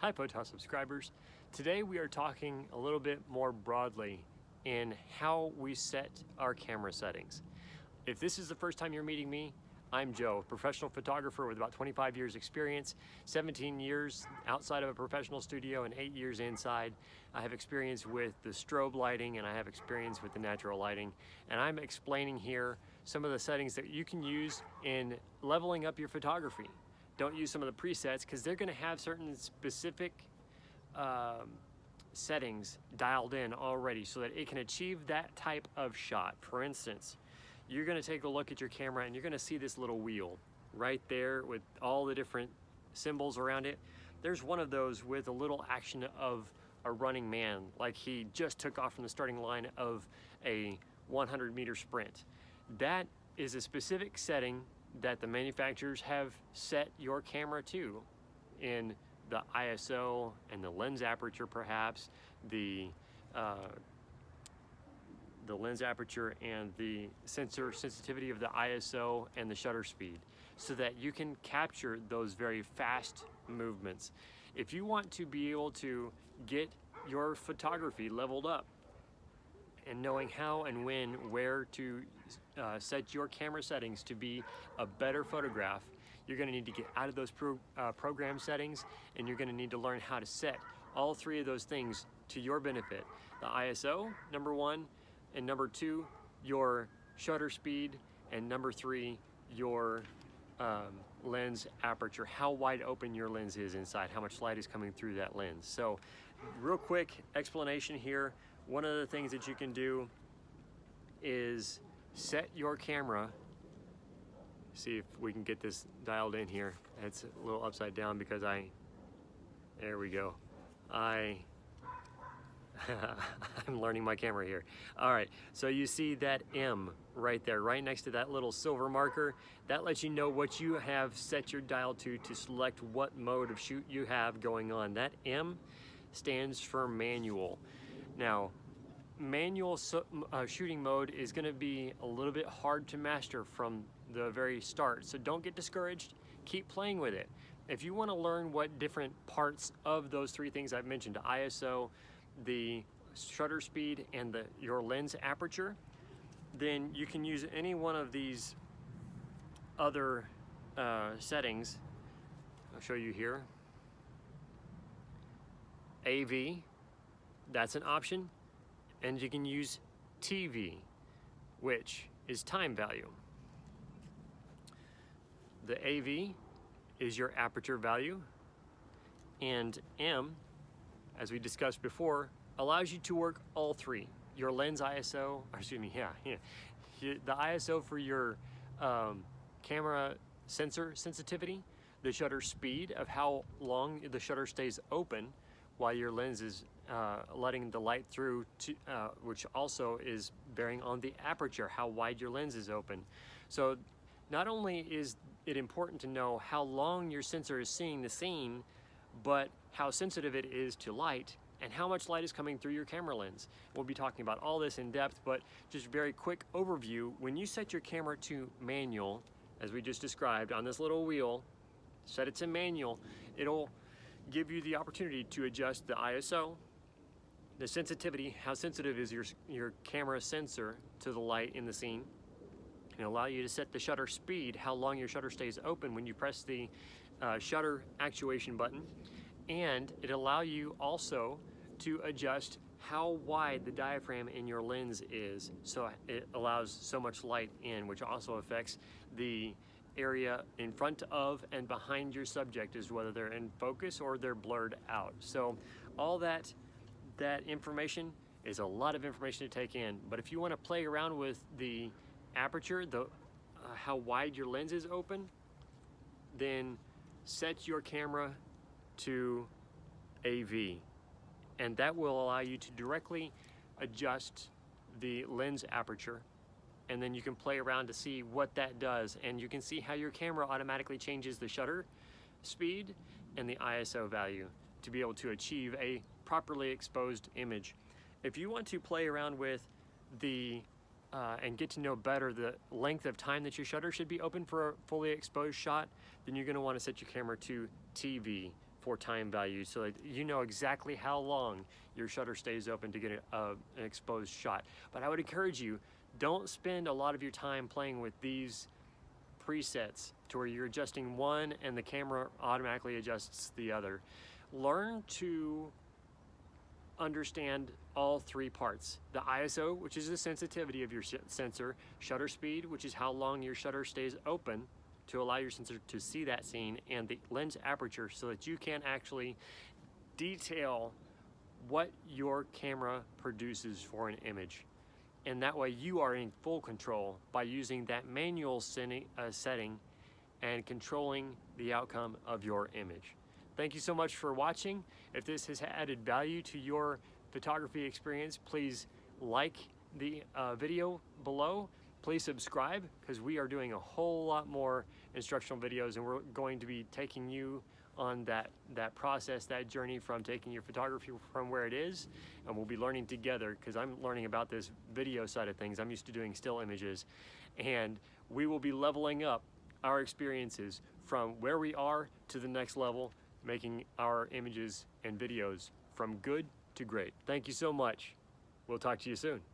Hi Potos subscribers. Today we are talking a little bit more broadly in how we set our camera settings. If this is the first time you're meeting me, I'm Joe, professional photographer with about 25 years experience, 17 years outside of a professional studio and 8 years inside. I have experience with the strobe lighting and I have experience with the natural lighting. And I'm explaining here some of the settings that you can use in leveling up your photography. Don't use some of the presets because they're going to have certain specific settings dialed in already so that it can achieve that type of shot. For instance, you're going to take a look at your camera and you're going to see this little wheel right there with all the different symbols around it. There's one of those with a little action of a running man, like he just took off from the starting line of a 100-meter sprint. That is a specific setting that the manufacturers have set your camera to in the ISO and the lens aperture, perhaps the lens aperture and the sensor sensitivity of the ISO and the shutter speed, so that you can capture those very fast movements. If you want to be able to get your photography leveled up and knowing how and when, where to set your camera settings to be a better photograph, you're going to need to get out of those program settings, and you're going to need to learn how to set all three of those things to your benefit. The ISO, number one, and number two, your shutter speed, and number three, your lens aperture, how wide open your lens is inside, how much light is coming through that lens. So real quick explanation here. One of the things that you can do is set your camera. See if we can get this dialed in here. It's a little upside down because there we go. I'm learning my camera here. All right, so you see that M right there, right next to that little silver marker. That lets you know what you have set your dial to select what mode of shoot you have going on. That M stands for manual. Now, manual shooting mode is going to be a little bit hard to master from the very start, so don't get discouraged. Keep playing with it. If you want to learn what different parts of those three things I've mentioned, ISO, the shutter speed, and your lens aperture, then you can use any one of these other settings. I'll show you here. AV, that's an option, and you can use TV, which is time value. The AV is your aperture value, and M, as we discussed before, allows you to work all three. Your lens ISO, the ISO for your camera sensor sensitivity, the shutter speed of how long the shutter stays open while your lens is letting the light through, which also is bearing on the aperture, how wide your lens is open. So not only is it important to know how long your sensor is seeing the scene, but how sensitive it is to light and how much light is coming through your camera lens. We'll be talking about all this in depth, but just very quick overview. When you set your camera to manual, as we just described on this little wheel, set it to manual, it'll give you the opportunity to adjust the ISO, the sensitivity, how sensitive is your camera sensor to the light in the scene, and allow you to set the shutter speed, how long your shutter stays open when you press the shutter actuation button, and it allow you also to adjust how wide the diaphragm in your lens is, so it allows so much light in, which also affects the area in front of and behind your subject, is whether they're in focus or they're blurred out. So all that information is a lot of information to take in, but if you want to play around with the aperture, how wide your lens is open, then set your camera to AV, and that will allow you to directly adjust the lens aperture, and then you can play around to see what that does, and you can see how your camera automatically changes the shutter speed and the ISO value to be able to achieve a properly exposed image. If you want to play around with and get to know better the length of time that your shutter should be open for a fully exposed shot, then you're going to want to set your camera to TV for time value so that you know exactly how long your shutter stays open to get an exposed shot. But I would encourage you, don't spend a lot of your time playing with these presets to where you're adjusting one and the camera automatically adjusts the other. Learn to understand all three parts. The ISO, which is the sensitivity of your sensor, shutter speed, which is how long your shutter stays open to allow your sensor to see that scene, and the lens aperture so that you can actually detail what your camera produces for an image. And that way you are in full control by using that manual setting and controlling the outcome of your image. Thank you so much for watching. If this has added value to your photography experience, please like the video below. Please subscribe, because we are doing a whole lot more instructional videos, and we're going to be taking you on that process, that journey from taking your photography from where it is, and we'll be learning together, because I'm learning about this video side of things. I'm used to doing still images, and we will be leveling up our experiences from where we are to the next level, making our images and videos from good to great. Thank you so much. We'll talk to you soon.